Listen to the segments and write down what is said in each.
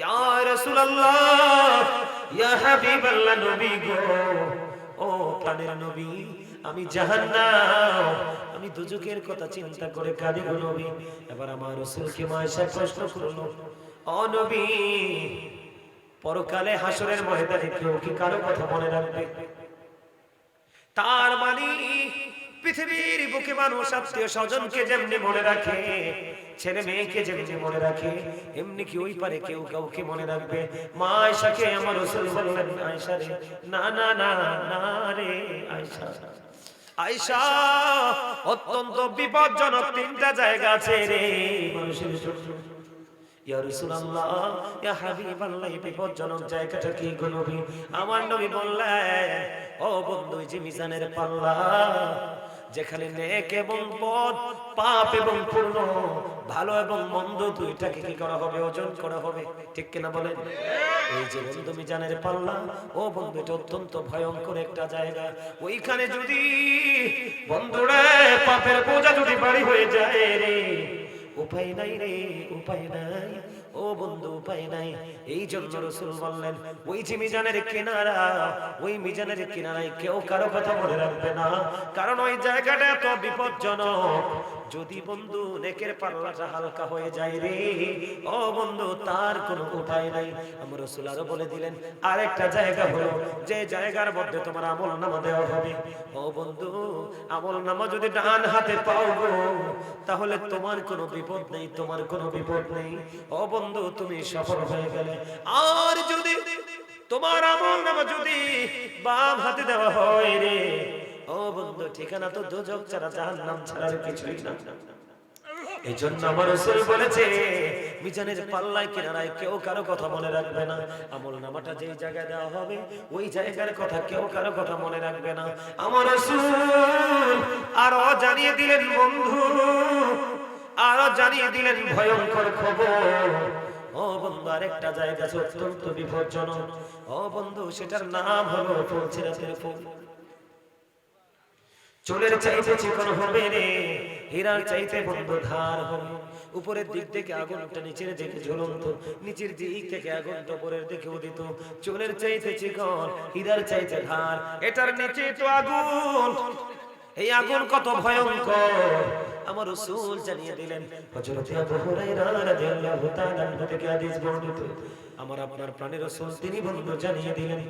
ইয়া রাসূলুল্লাহ, ইয়া হাবিবাল্লাহ, নবী গো, ও প্রাণের নবী, আমি জাহান্নাম, আমি দুজকের কথা চিন্তা করে কাঁদি গো নবী। এবার আমার রাসূলকে মায়েশা প্রশ্ন করলো, ও নবী, পরকালে হাসরের ময়দানে কেউ কি কারো কথা মনে রাখবে? তার মানে পৃথিবীর বুকে মানুষ আত্মীয় স্বজনকে যেমনি মনে রাখে, ছেলে মেয়েকে যেমনি মনে রাখে, এমনি কি ওই পারে কেউ কাউকে মনে রাখবে? মা আয়েশাকে আমার রাসূল বললেন, আয়েশা রে, না না না না রে আয়েশা, আয়েশা, অত্যন্ত বিপজ্জনক তিনটা জায়গা আছে রে মানুষের জন্য। ইয়া রাসূলুল্লাহ, ইয়া হাবিবাল্লাহ, বিপজ্জনক জায়গাটা কি গো নবী? আমার নবী বললেন, ও বন্ধু, এই যে মিজানের পাল্লা, যেখানে নেক এবং বদ, পাপ এবং পুণ্য, ভালো এবং মন্দ দুইটাকে কি করা হবে? ওজন করা হবে, ঠিক কিনা বলেন? এই যে বন্ধু মিজানের পাল্লা, ও বন্ধু, এটা অত্যন্ত ভয়ঙ্কর একটা জায়গা। ওইখানে যদি বন্ধুরে পাপের বোঝা যদি বাড়ি হয়ে যায় রে, উপায় নাই রে, উপায় নাই, ও বন্ধু, উপায় নাই। এই জন্য রাসূল বললেন, ওই যে মিজানের কিনারা, ওই মিজানের কিনারায় কেউ কারো কথা মনে রাখবে না, কারণ ওই জায়গাটা এত বিপজ্জনক। যদি বন্ধু নেকের পাল্লাটা হালকা হয়ে যায় রে, ও বন্ধু, তার কোনো উপায় নাই। আমার রাসূল আরো বলে দিলেন, আরেকটা জায়গা হলো যে জায়গার মধ্যে তোমার আমলনামা দেওয়া হবে। ও বন্ধু, আমলনামা যদি ডান হাতে পাও গো, তাহলে তোমার কোনো বিপদ নেই, তোমার কোনো বিপদ নেই। ও বন্ধু, তুমি সফল হয়ে গেলে। আর যদি তোমার আমলনামা যদি বাম হাতে দেওয়া হয় রে, ও বন্ধু, ঠিকানা তো দোজখ ছাড়া, জাহান্নাম ছাড়া আর কিছুই না। এই জন্য আমার রাসূল বলেছে, মিজানের পাল্লায় কিনারায় কেউ কারো কথা মনে রাখবে না। আমলনামাটা যেই জায়গায় দেওয়া হবে, ওই জায়গার কথা কেউ কারো কথা মনে রাখবে না। আমার রাসূল আরো জানিয়ে দিলেন বন্ধু, আরো জানিয়ে দিলেন ভয়ঙ্কর খবর। ও বন্ধু, আরেকটা জায়গা অত্যন্ত বিপজ্জনক। ও বন্ধু, সেটার নাম হলো ফুলসিরাতের ফুল। চুলের চাইতে চিকন হবে রে, হীরার চাইতে বন্ধু ধার হবে। উপরের দিক থেকে আগুনটা নিচের দিকে ঝুলন্ত, নিচের দিক থেকে আগুনটা উপরের দিকে উদিত। চুলের চাইতে চিকন, হীরার চাইতে ধার, এটার নিচে তো আগুন। এই আগুন কত ভয়ঙ্কর আমার রাসূল জানিয়ে দিলেন। হযরত আবু হুরায়রা রাদিয়াল্লাহু তাআলা থেকে হাদিস বর্ণিত, আমার আপনার প্রাণের রাসূল তিনি বন্ধু জানিয়ে দিলেন,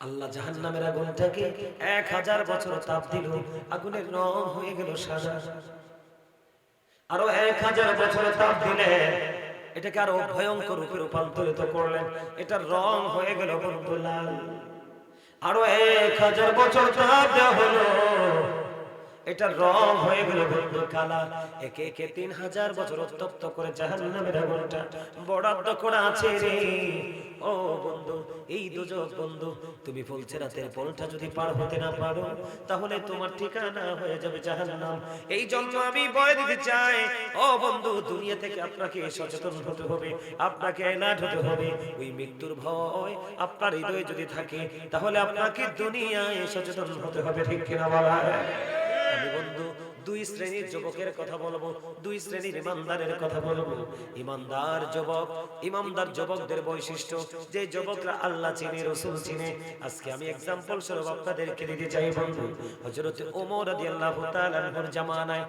আল্লাহ জাহান্নামের আগুনটাকে 1000 বছর তাপ দিল, আগুনের রং হয়ে গেল সাদা। আরো 1000 বছর তাপ দিলে এটাকে আরো ভয়ঙ্কর রূপে রূপান্তরিত করলেন, এটার রং হয়ে গেল বন্ধু লাল। আরো 1000 বছর তাপ দেওয়া হলো, এটার রং হয়ে গেল বন্ধু কালা। একে একে 3000 বছর উত্তপ্ত করে জাহান্নামের আগুনটা বরাদ্দ করা আছে রে। ও বন্ধু, এই দুজক বন্ধু, তুমি ফুলসিরাতের পোলটা যদি পার হতে না পারো, তাহলে তোমার ঠিকানা হয়ে যাবে জাহান্নাম। এই জন্য আমি বলে দিতে চাই, ও বন্ধু, দুনিয়া থেকে আপনাকে সচেতন হতে হবে, আপনাকে অ্যালার্ট হতে হবে। ওই মৃত্যুর ভয় আপনার হৃদয়ে যদি থাকে, তাহলে আপনাকে দুনিয়ায় সচেতন হতে হবে, ঠিক কিনা বলা? আমি বন্ধু দুই শ্রেণীর যুবকের কথা বলবো, দুই শ্রেণীর ইমানদারের কথা বলবো। ইমানদার যুবক, ইমানদার যুবকদের বৈশিষ্ট্য, যে যুবকরা আল্লাহ চিনে, রাসূল চিনে। আজকে আমি एग्जांपल স্বরূপ আপনাদেরকে দিতে চাই বন্ধু, হযরত ওমর রাদিয়াল্লাহু তাআলা আনহুর জামানায়,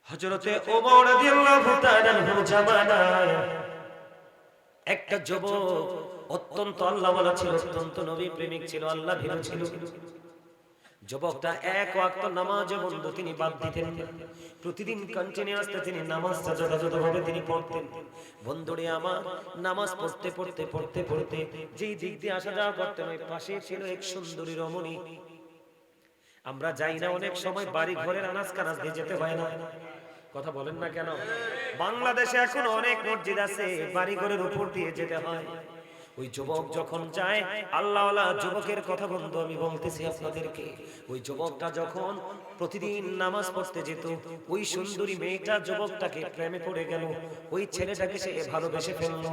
হযরত ওমর রাদিয়াল্লাহু তাআলা আনহুর জামানায় একটা যুবক অত্যন্ত আল্লাহওয়ালা ছিল, অত্যন্ত নবী প্রেমিক ছিল, আল্লাহ ভীরু ছিল। যুবকটা এক ওয়াক্ত নামাজ বন্ধু তিনি বাদ দিতেন না। প্রতিদিন কন্টিনিউয়াসলি তিনি নামাজটা যথাযথভাবে তিনি পড়তেন। বন্ধুরে আমার, নামাজ পড়তে পড়তে পড়তে পড়তে যেই দিক দিয়ে আসা যাওয়া করতেন, ওই পাশে ছিল এক সুন্দরী রমণী। আমরা যাই না অনেক সময় বাড়ি ঘরের আনাজ কানাজ দিয়ে যেতে হয় না, কথা বলেন না কেন? বাংলাদেশে এখন অনেক মসজিদ আছে, বাড়ি ঘরের উপর দিয়ে যেতে হয়। ওই যুবক যখন যায়, আল্লাহওয়ালা যুবকের কথা বন্ধু আমি বলতেছি আপনাদেরকে, ওই যুবকটা যখন প্রতিদিন নামাজ পড়তে যেত, ওই সুন্দরী মেয়েটা যুবকটাকে প্রেমে পড়ে গেল, ওই ছেলেটাকে সে ভালোবেসে ফেললো,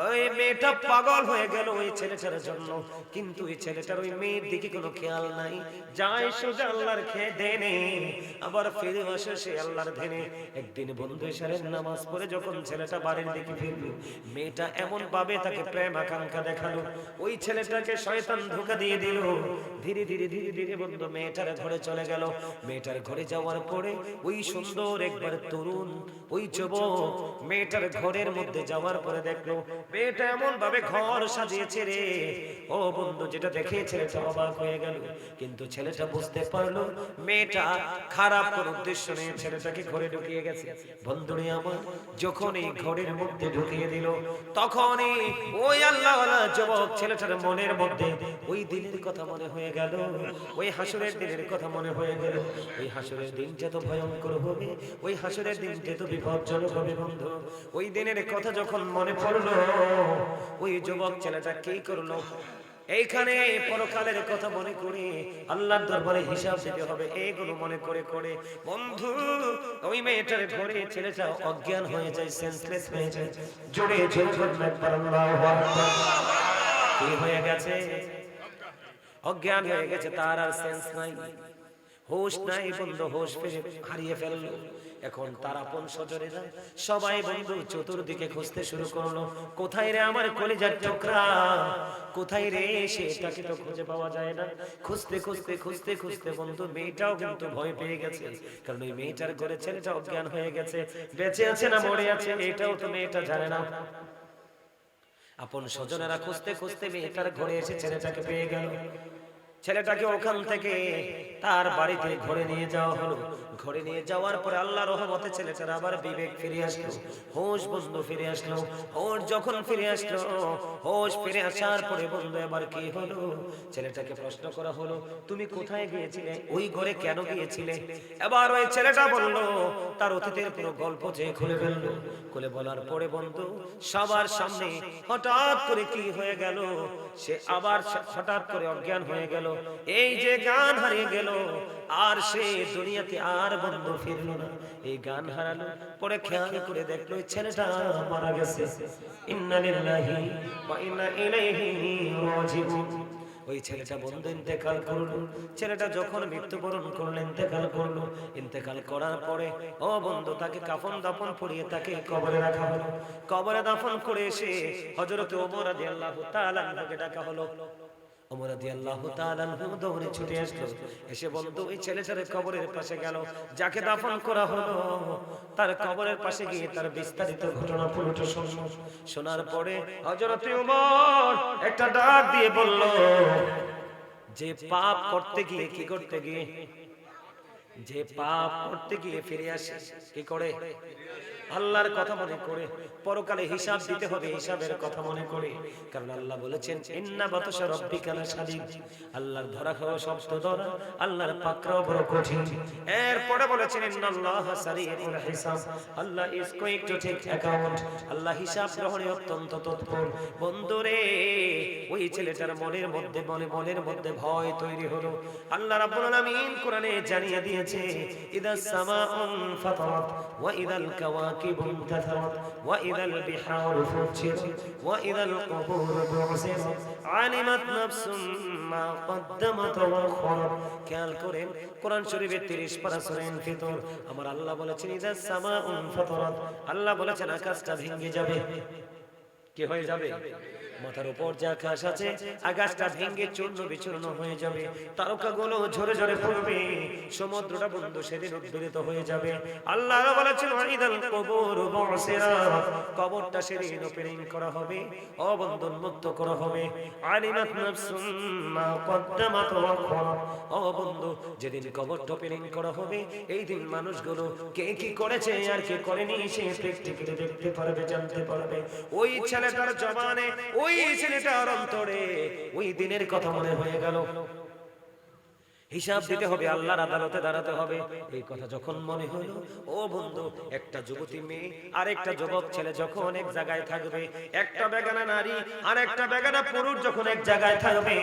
ওই মেয়েটা পাগল হয়ে গেল ওই ছেলেটার জন্য। কিন্তু ওই ছেলেটার ওই মেয়ের দিকে কোনো খেয়াল নাই, যায় সোজা আল্লাহর খেয়ে দেনে, আবার ফিরে আসে সে আল্লাহর ধ্যানে। একদিন বন্ধু এশারের নামাজ পড়ে যখন ছেলেটা বাড়ির দিকে ফিরল, মেয়েটা এমন ভাবে তাকে প্রেম আকাঙ্ক্ষা দেখালো, ওই ছেলেটাকে শয়তান ধোঁকা দিয়ে দিল। ধীরে ধীরে ধীরে ধীরে বন্ধু মেয়েটার ঘরে চলে গেল। মেয়েটার ঘরে যাওয়ার পরে ওই সুন্দর একবার তরুণ ওই যুবক মেয়েটার ঘরের মধ্যে যাওয়ার পরে দেখলো মেয়েটা এমন ভাবে ঘর সাজিয়েছে রে, ও বন্ধু যেটা দেখে ছেলেটা অবাক হয়ে গেল। কিন্তু ছেলেটা বুঝতে পারলো মেয়েটা খারাপ কোন উদ্দেশ্য নিয়ে ছেলেটাকে ঘরে ঢুকিয়ে গেছে। বন্ধুরে আমার, যখন এই ঘরের মধ্যে ঢুকিয়ে দিল, তখনই ওই আল্লাহওয়ালা যুবক ছেলেটার মনের মধ্যে ওই দিনের কথা মনে হয়ে গেল, ওই হাসরের দিনের কথা মনে হয়ে গেল। ওই হাসরের দিনটা তো ভয়ঙ্কর হবে, ওই হাসরের দিনটা তো বিপজ্জনক হবে বন্ধু। ওই দিনের কথা যখন মনে পড়লো, ওই যুবক ছেলেটা কি করলো, এইখানে পরকালের কথা মনে করে আল্লাহর দরবারে হিসাব দিতে হবে, এইগুলো মনে করে করে বন্ধু ওই মেয়েটার ঘরে ছেলেটা অজ্ঞান হয়ে যায়, সেন্সলেস হয়ে যায়। জোরে জোরে একবার আল্লাহু আকবার। কি হয়ে গেছে? অজ্ঞান হয়ে গেছে, তার আর সেন্স নাই, হোশ নাই বন্ধু, হোশ হারিয়ে ফেললো। এখন তার আপন স্বজনেরা সবাই বন্ধু চতুর্দিকে খুঁজতে শুরু করলো, কোথায় রে আমার কলিজার টুকরা, কোথায় রে সে, তাকে তো খুঁজে পাওয়া যায় না। খুঁজতে খুঁজতে খুঁজতে খুঁজতে বন্ধু মেয়েটাও কিন্তু ভয় পেয়ে গেছে, কারণ ওই মেয়েটার ঘরে ছেলেটা অজ্ঞান হয়ে গেছে, বেঁচে আছে না মরে আছে এটাও তো মেয়েটা জানে না। আপন স্বজনেরা খুঁজতে খুঁজতে মেয়েটার ঘরে এসে ছেলেটাকে পেয়ে গেল। ছেলেটাকে ওখান থেকে তার বাড়িতে ঘরে নিয়ে যাওয়া হলো। ঘরে নিয়ে যাওয়ার পরে আল্লাহর রহমতে ছেলেটার আবার বিবেক ফিরে আসলো, হোশ বন্ধু ফিরে আসলো। হোশ যখন ফিরে আসলো, হোশ ফিরে আসার পরে বন্ধু এবার কি হলো, ছেলেটাকে প্রশ্ন করা হলো, তুমি কোথায় গিয়েছিলে, ওই ঘরে কেন গিয়েছিলে? এবার ওই ছেলেটা বলল তার অতীতের পুরো গল্প যে খুলে ফেললো। খুলে বলার পরে বন্ধু সবার সামনে হঠাৎ করে কি হয়ে গেল, সে আবার হঠাৎ করে অজ্ঞান হয়ে গেল। এই যে গান হারিয়ে গেল, আর সে দুনিয়াতে আর বন্ধু ফিরলো না। এই গান হারালো পরে খেয়াল করে দেখলো ছেলেটা মারা গেছে। ইন্না লিল্লাহি ওয়া ইন্না ইলাইহি রাজিউন। ওই ছেলেটা বন্ধু ইন্তেকাল করলো। ছেলেটা যখন মৃত্যুবরণ করলো, ইন্তেকাল করলো, ইন্তেকাল করার পরে ও বন্ধু তাকে কাফন দাফন পরিয়ে তাকে কবরে রাখা হলো। কবরে দাফন করে এসে হযরত ওমর রাদিয়াল্লাহু তাআলা আনহুকে ডাকা হলো। ওমর রাদিয়াল্লাহু তাআলা আনহু দৌড়ে ছুটে আসলো, এসে বন্ধু ওই ছেলেটার কবরের পাশে গেল, যাকে দাফন করা হলো তার কবরের পাশে গিয়ে তার বিস্তারিত ঘটনা পুরোটা শুনলো। শোনার পরে হযরত ওমর একটা ডাক দিয়ে বলল, যে পাপ করতে গিয়ে কি করতে গিয়ে, যে পাপ করতে গিয়ে ফিরে আসে কি করে, আল্লাহর কথা মনে করে, পরকালে হিসাব দিতে হবে হিসাবের কথা মনে করে। কারণ আল্লাহ বলেছেন ইন্না বাতাশা রাব্বিকা লাশাদীদ, আল্লাহর ধরা খাওয়া শব্দ ধরা, আল্লাহর পাকড়াও বড় কঠিন। এরপরে বলেছেন ইন্নাল্লাহা সারিউল হিসাব, Allah is quick to take account, আল্লাহ হিসাব গ্রহণে অত্যন্ত তৎপর। বন্ধুরে ওই ছেলেটার মনের মধ্যে ভয় তৈরি হলো। আল্লাহ রাব্বুল আলামিন কোরআনে জানিয়ে দিয়েছে, ইদাস সামাউন ফাতারাত ওয়া ইদাল কাওয়াকিবু ইনতাসারাত ওয়া ইদাল বিহারু ফুজিরাত ওয়া ইদাল কুবুরু বু'সিরাত আলিমাত নাফসুম মা কদ্দামাত ওয়া আখারাত। খেয়াল করেন কোরআন শরীফের 30 পারা সূরা ইনফিতর, আমার আল্লাহ বলেছেন ইদাস সামাউন ফাতারাত, আল্লাহ বলেছেন আকাশটা ভেঙে যাবে। কি হয়ে যাবে? মাথার উপর যে আকাশ আছে আকাশটা ভেঙে চূর্ণ বিচূর্ণ হয়ে যাবে, তারকাগুলো ঝরে ঝরে পড়বে, সমুদ্রটা বন্ধু সেদিন উদ্বেলিত হয়ে যাবে। আল্লাহ বলেছেন ওয়াইদাল কুবুরু বু'সিরাত, কবরটা সেদিন ওপেনিং করা হবে, অবন্ধ উন্মুক্ত করা হবে। আলিমাত নাফসুম মা কদ্দামাত ওয়া আখারাত, অবন্ধু যেদিন কবরটা ওপেনিং করা হবে, এই দিন মানুষগুলো কে কি করেছে আর কে করেনি সে প্র্যাকটিক্যালি দেখতে পারবে, জানতে পারবে। ওই ছেলেটার জবানে, ওই ছেলেটার অন্তরে ওই দিনের কথা মনে হয়ে গেল। হিসাব দিতে হবে, আল্লাহর আদালতে দাঁড়াতে হবে। এই কথা যখন মনে হলো, ও বন্ধু, একটা যুবতী মেয়ে আর একটা যুবক ছেলে যখন এক জায়গায় থাকবে, একটা বেগানা নারী আর একটা বেগানা পুরুষ যখন এক জায়গায় থাকবে,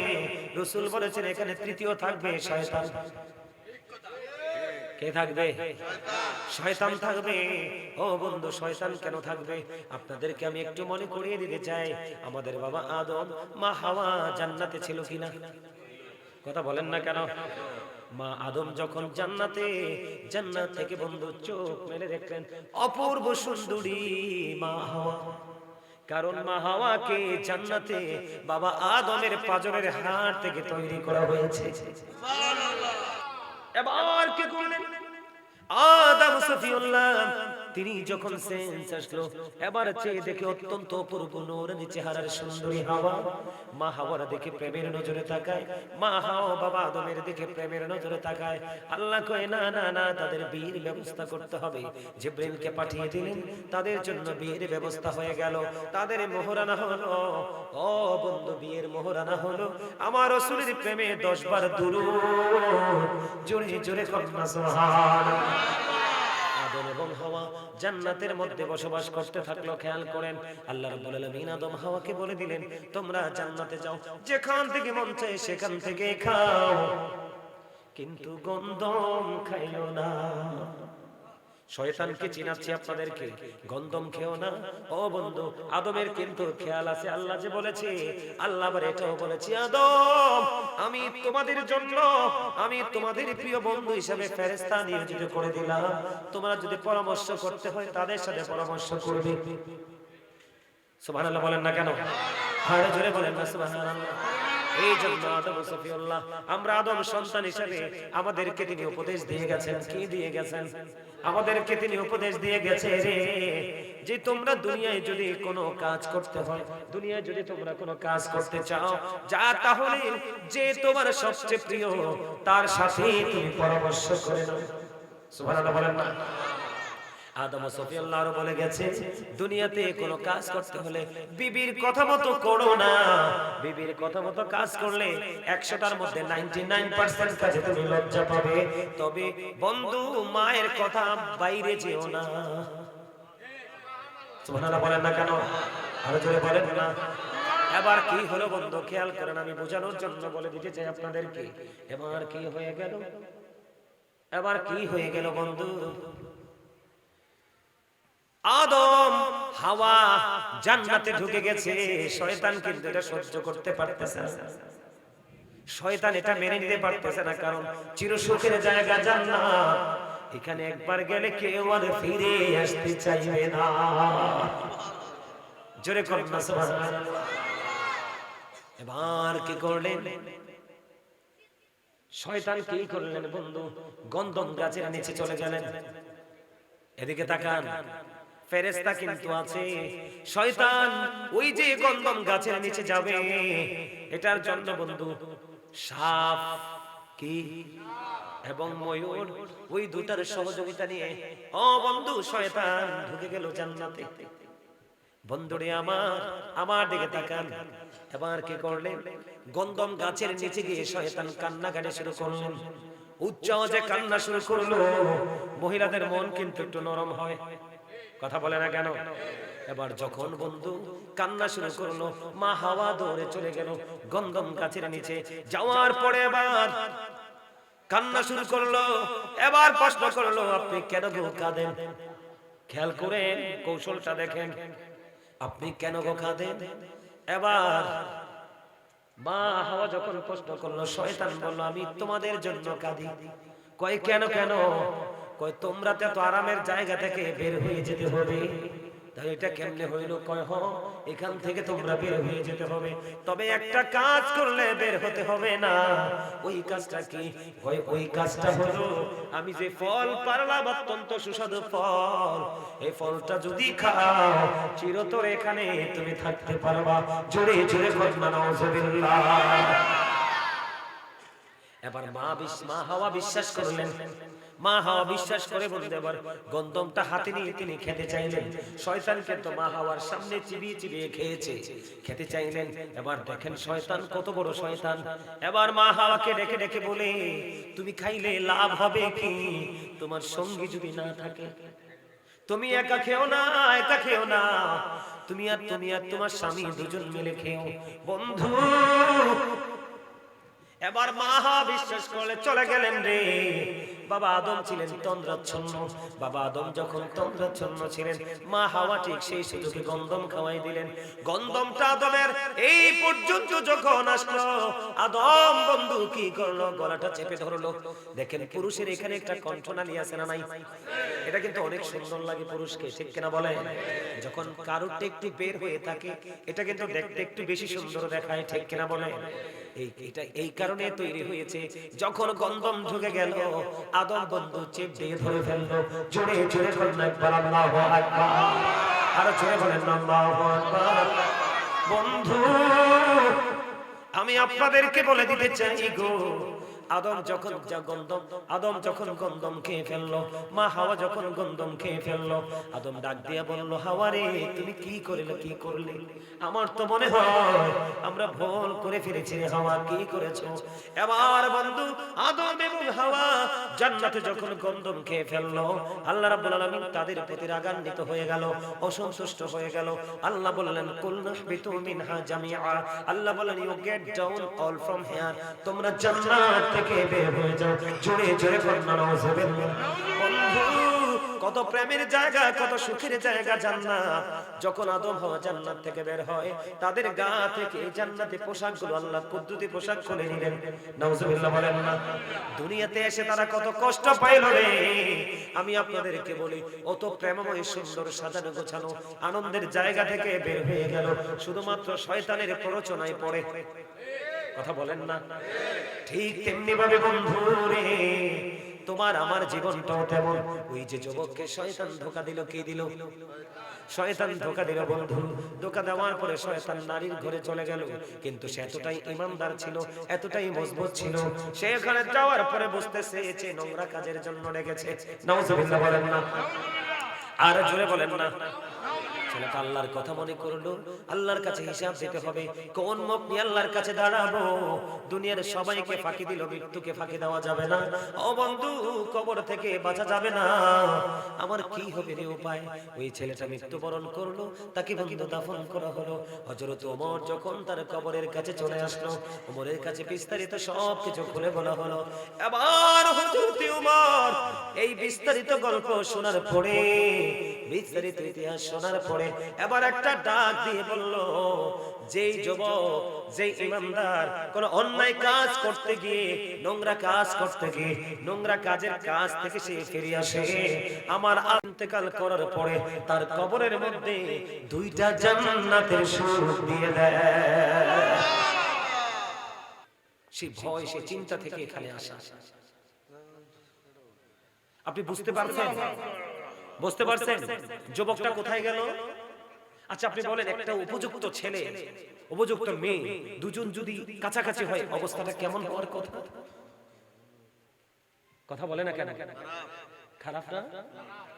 রাসূল বলেছেন এখানে তৃতীয় থাকবে শয়তান। কে থাকবে? শয়তান থাকবে। ও বন্ধু, শয়তান কেন থাকবে? আপনাদেরকে আমি একটু মনে করিয়ে দিতে চাই, আমাদের বাবা আদম, মা হাওয়া জান্নাতে ছিল কিনা? কথা বলেন না কেন? মা আদম যখন জান্নাতে, জান্নাত থেকে বন্ধু চোখ মেলে দেখলেন অপূর্ব সুন্দরী মা হাওয়া। কারণ মা হাওয়াকে জান্নাতে বাবা আদমের পাঁজরের হাড় থেকে তৈরি করা হয়েছে। এবার কি করলেন আদম সফিউল্লাহ? তিনি যখন সেন্স আসলো, এবার চেয়ে দেখে অত্যন্ত অপূর্ব নূরানী চেহারার সুন্দরী হাওয়া। মা হাওয়ার দেখে প্রেমের নজরে তাকায়, মা হাওয়া বাবা আদমের দেখে প্রেমের নজরে তাকায়। আল্লাহ কয় না না না, তাদের বিয়ের ব্যবস্থা করতে হবে। জিবরিলকে পাঠিয়ে দিলেন, তাদের জন্য বিয়ের ব্যবস্থা হয়ে গেল। তাদের মোহরানা হলো। ও বন্ধু, বিয়ের মোহরানা হলো। আমার রাসূলের প্রেমে 10 বার দুরূদ, জোরে জোরে কন্যা সুবহানাল্লাহ। আদম এবং হাওয়া জান্নাতের মধ্যে বসবাস করতে থাকলো। খেয়াল করেন, আল্লাহ রাব্বুল আলামিন আদম হাওয়াকে বলে দিলেন, তোমরা জান্নাতে যাও, যেখান থেকে মন চায় সেখান থেকে খাও, কিন্তু গন্ধম খাইও না। শয়তানকে চিনাচ্ছি আপনাদেরকে, গন্ধম খেও না। ও বন্ধু, আদমের কিন্তু খেয়াল আছে, আল্লাহ যে বলেছে, আল্লাহ আবার এটাও বলেছে, আদম আমি তোমাদের জন্য, আমি তোমাদের প্রিয় বন্ধু হিসেবে ফেরেশতা নিয়োজিত করে দিলাম। তোমরা যদি পরামর্শ করতে হয় তাদের সাথে পরামর্শ করবে। সুবহানাল্লাহ বলেন না কেন? আরে জোরে বলেন না সুবহানাল্লাহ। এই জন্য আদম সফিউল্লাহ, আমরা আদম সন্তান হিসেবে আমাদেরকে তিনি উপদেশ দিয়ে গেছেন। কি দিয়ে গেছেন? আমাদেরকে তিনি উপদেশ দিয়ে গেছে যে তোমরা দুনিয়ায় যদি কোনো কাজ করতে হয়, দুনিয়ায় যদি তোমরা কোনো কাজ করতে চাও, যা তাহলে যে তোমার সবচেয়ে প্রিয় তার সাথে তুমি পরামর্শ করে নাও। সুবহানাল্লাহ বলেন না? আদম সফিউল্লাহ আরো বলে গেছে, দুনিয়াতে কোনো কাজ করতে হলে বিবির কথা মতো করো না। বিবির কথা মতো কাজ করলে 100টার মধ্যে 99% কাজে তুমি লজ্জা পাবে। তবে বন্ধু, মায়ের কথা বাইরে যেও না। সুবহানাল্লাহ বলেন না কেন? আরো জোরে বলেন না। এবার কি হলো বন্ধু, খেয়াল করেন, আমি বোঝানোর জন্য বলে দিতে চাই আপনাদেরকে। এবার কি হয়ে গেল? এবার কি হয়ে গেল বন্ধু? আদম হাওয়া জান্নাতে ঢুকে গেছে, শয়তান কিন্তু এটা সহ্য করতে পারতেছে না। শয়তান এটা মেনে নিতে পারতেছে না, কারণ চিরসুখের জায়গা জান্নাত, এখানে একবার গেলে কেউ আর ফিরে আসতে চাইবে না। জোরে করুন না সুবহানাল্লাহ। এবার কি করলেন শয়তান? কি করলেন বন্ধু? গন্ধম গাছের নিচে চলে গেলেন। এদিকে তাকান, ফেরেশতা কিন্তু আছে। শয়তান ওই যে গন্ধম গাছের নিচে যাবে, এটার জন্য বন্ধু সাপ কি এবং ময়ূর, ওই দুটার সহযোগিতা নিয়ে ও বন্ধু শয়তান ঢুকে গেল জান্নাতে। বন্ধুরে আমার দিকে তাকান। এবার কি করলেন? গন্ধম গাছের নিচে গিয়ে শয়তান কান্নাকাটি শুরু করলেন। উচ্চ আওয়াজে কান্না শুরু করলো। মহিলাদের মন কিন্তু একটু নরম হয়, কথা বলে না কেন? এবার যখন বন্ধু কান্না শুরু করলো, মা হাওয়া দৌড়ে চলে গেল গন্ধম গাছের নিচে। যাওয়ার পরে এবার কান্না শুরু করলো। এবার প্রশ্ন করলো, আপনি কেন গো কাঁদেন? খেয়াল করেন, কৌশলটা দেখেন, আপনি কেন গো কাঁদেন? এবার মা হাওয়া যখন প্রশ্ন করলো, শয়তান বলল, আমি তোমাদের জন্য কাঁদি। কয় কেন কেন? কয় তোমরা তো এত আরামের জায়গা থেকে বের হয়ে যেতে হবে। তাই এটা কেমনে হইল? কয় হ, এখান থেকে তোমরা বের হয়ে যেতে হবে, তবে একটা কাজ করলে বের হতে হবে না। ওই কাজটা কি? কয় ওই কাজটা হলো আমি যে ফল পারলাম, অত্যন্ত সুস্বাদু ফল, এই ফলটা যদি খাও চিরতরে এখানে তুমি থাকতে পারবা। জোরে জোরে কন্যা নাউজুবিল্লাহ। এবার মা হাওয়া বিশ্বাস করলেন। মা হাওয়া বিশ্বাস করে বলতে এবার গন্ধমটা হাতে নিয়ে তিনি খেতে চাইলেন। শয়তানকে তো মা হাওয়ার সামনে চিবিয়ে চিবিয়ে খেয়েছে, খেতে চাইলেন। এবার দেখেন শয়তান কত বড় শয়তান। এবার মা হাওয়াকে ডেকে ডেকে বলে, তুমি খাইলে লাভ হবে কি? তোমার সঙ্গী যদি না থাকে, তুমি একা খেও না, একা খেও না, তুমি আর তোমার স্বামী দুজন মিলে খেও। বন্ধু এবার মা হাওয়া বিশ্বাস করলে চলে গেলেন রে। বাবা আদম ছিলেন তন্দ্রাচ্ছন্ন। বাবা আদম যখন তন্দ্রাচ্ছন্ন ছিলেন, মা হাওয়া ঠিক সেই সুযোগে গন্ধম খাওয়াই দিলেন। গন্ধমটা আদমের এই পর্যন্ত যখন আসলো, আদম বন্ধু কি করলো? গলাটা চেপে ধরলো। দেখেন পুরুষের এখানে একটা কণ্ঠনালী আছে না নাই? এটা কিন্তু অনেক সুন্দর লাগে পুরুষকে, ঠিক কিনা বলে? যখন কারুরটা একটু বের হয়ে থাকে, এটা কিন্তু দেখতে একটু বেশি সুন্দর দেখায়, ঠিক কিনা বলে? এই কারণে তৈরি হয়েছে। যখন গন্ধম ঢুকে গেল, আদম বন্ধু চেপে ধরে ফেললো। জোরে জোরে বলেন একবার আল্লাহু আকবার, আর জোরে বলেন আল্লাহু আকবার। বন্ধু আমি আপনাদেরকে বলে দিতে চাই গো, আদম যখন গন্ধম খেয়ে ফেললো, মা হাওয়া যখন গন্ধম খেয়ে ফেললো, আদম ডাক দিয়া বলল, হাওয়া রে তুমি কি করলে? আমার তো মনে হয় আমরা ভুল করে ফেলেছি রে হাওয়া, কি করেছো? এবার বন্ধু আদম এবং হাওয়া জান্নাতে যখন গন্ধম খেয়ে ফেললো, আল্লাহ রাব্বুল আলামিন তাদের প্রতি রাগান্বিত হয়ে গেল, অসন্তুষ্ট হয়ে গেল। আল্লাহ বললেন, কুল নাহবিতু মিনহা জামিআ, আল্লাহ বললেন, you get down all from here, তোমরা জান্নাত থেকে বের হয়ে যাও। জোরে জোরে বলেন নাউযুবিল্লাহ। বন্ধু কত প্রেমের জায়গা, কত সুখের জায়গা জান্নাত। যখন আদম হাওয়া জান্নাত থেকে বের হয়, তাদের গা থেকে জান্নাতি পোশাকগুলো আল্লাহ কুদরতি পোশাক খুলে নিলেন। নাউযুবিল্লাহ বলেন না? দুনিয়াতে এসে তারা কত কষ্ট পাইল রে। আমি আপনাদেরকে বলি, অত প্রেমময় সুন্দর সাজানো গোছানো আনন্দের জায়গা থেকে বের হয়ে গেল শুধুমাত্র শয়তানের প্ররোচনায় পড়ে। কথা বলেন না? ঠিক তেমনি ভাবে বন্ধু রে, তোমার আমার জীবনটাও তেমন। ওই যে যুবককে শয়তান ধোঁকা দিল, কি দিল? শয়তান ধোঁকা দিল বন্ধু। ধোঁকা দেওয়ার পরে শয়তান নারীর ঘরে চলে গেল, কিন্তু সে এতটাই ইমানদার ছিল, এতটাই মজবুত ছিল, সে এখানে যাওয়ার পরে বুঝতেছে যে নোংরা কাজের জন্য ডেকেছে। নাউযুবিল্লাহ বলেন না? আর জোরে বলেন না? ছেলেটা আল্লাহর কথা মনে করলো, আল্লাহর কাছে হিসাব দিতে হবে। কোন মুখ নিয়ে আল্লাহর কাছে দাঁড়াবো? দুনিয়ার সবাইকে ফাঁকি দিল, মৃত্যুকে ফাঁকি দেওয়া যাবে না। ও বন্ধু কবর থেকে বাঁচা যাবে না, আমার কি হবে রে উপায়? ওই ছেলেটা মৃত্যুবরণ করলো, তাকে বন্ধু দাফন করা হলো। হযরত ওমর যখন তার কবরের কাছে চলে আসলো, ওমরের কাছে বিস্তারিত সবকিছু খুলে বলা হলো। এবার হযরত ওমর এই বিস্তারিত গল্প শোনার পরে, বিস্তারিত ইতিহাস শোনার পরে এবার একটা ডাক দিয়ে বলল, যেই যুবক, যেই ইমানদার কোন অন্যায় কাজ করতে গিয়ে, নোংরা কাজ করতে গিয়ে, নোংরা কাজের কাজ থেকে সে ফিরে আসে, আমার ইন্তেকাল করার পরে তার কবরের মধ্যে 2টা জান্নাতের সুখ দিয়ে দেয়। সে ভয়, সে চিন্তা থেকে এখানে আসা। আপনি বুঝতে পারছেন? বুঝতে পারছেন যুবকটা কোথায় গেল? আচ্ছা আপনি বলেন, একটা উপযুক্ত ছেলে, উপযুক্ত মেয়ে, দুজন যদি কাছাকাছি হয় অবস্থাটা কেমন হওয়ার কথা? কথা বলে না কেন? খারাপ না?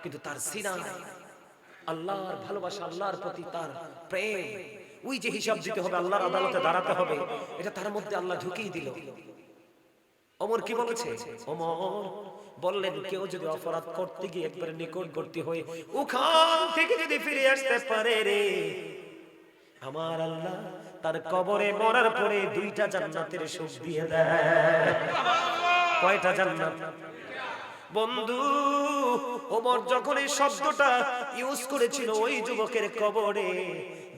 কিন্তু তার সিনায় আল্লাহর ভালোবাসা, আল্লাহর প্রতি তার প্রেম, ওই যে হিসাব দিতে হবে, আল্লাহর আদালতে দাঁড়াতে হবে, এটা তার মধ্যে আল্লাহ ঢুকিয়ে দিল। ওমর কি বলেছে? ওমর বললেন, কেউ যদি অপরাধ করতে গিয়ে একবারে নিকটবর্তী হয়ে ওখান থেকে যদি ফিরে আসতে পারে রে, আমার আল্লাহ তার কবরে মরার পরে 2টা জান্নাতের সুখ দিয়ে দেয়। কয়টা জান্নাত? বন্ধু ওমর যখন এই শব্দটা ইউজ করেছিল ওই যুবকের কবরে,